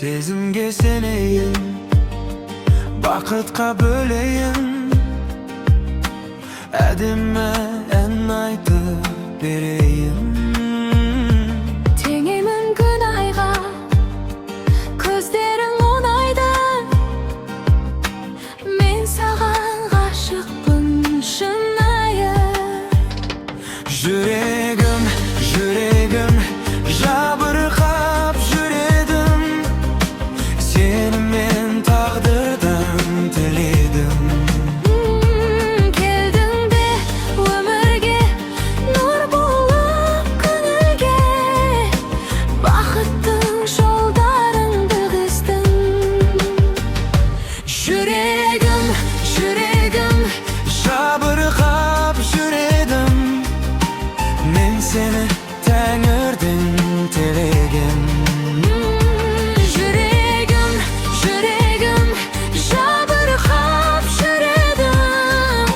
Сезімге сенейін, бақытқа бөлейін, әдемі ән айтып берейін. Теңеймін күн айға, көздерің оңайды. Мен саған ғашықпын шынайы. Жүрегім, жүрегім жабырқап жүредім, сені мен тағдырдан тіледім. Келдің бе өмірге, нұр болып көңілге, бақыттың жолдарыңды қыстың. Жүрегім, жүрегім жабырқап жүредім, мен сені тәңірден тілегем. Жүрегім, жүрегім жабырқап жүредім,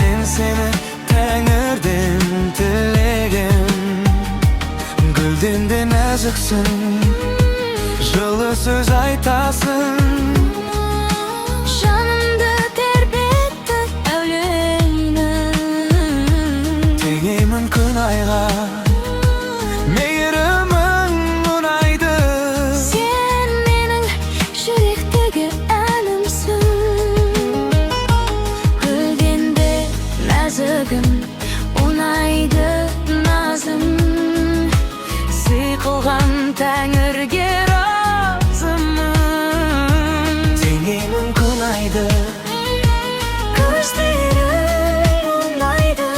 Мен сені тәңірден тілегем. Гүлден де нәзіксің, жылы сөз айтасың, жанымды тербеттің әулеңнің. теңеймін күн айға, мейірімің ұнайды. Сен менің жүректегі әнімсің. Гүлден де нәзігім, ұнайды назым. Сый қылған тәңірге разымын. Теңеймін күн айды, Көздерің ұнайды.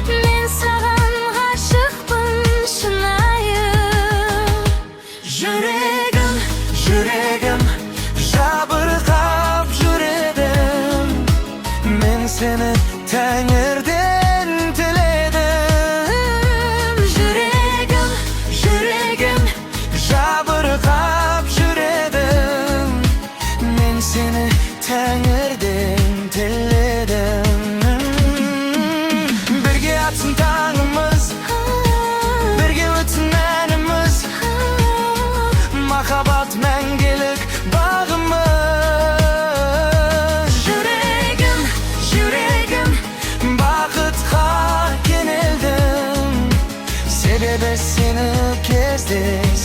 Мен саған ғашықпын шынайы. жүрегім, жүрегім жабырқап жүредім, мен сені тәңірден тіледім. Жүрегім, Жүрегім жабырқап жүредім, мен сені тәңірден тіледім. Бірге атсын таңымыз, бірге өтсін әніміз, махаббат мәңгілік бағымыз. Жүрегім, жүрегім бақытқа кенелдім, себебі сені кездестірмедім.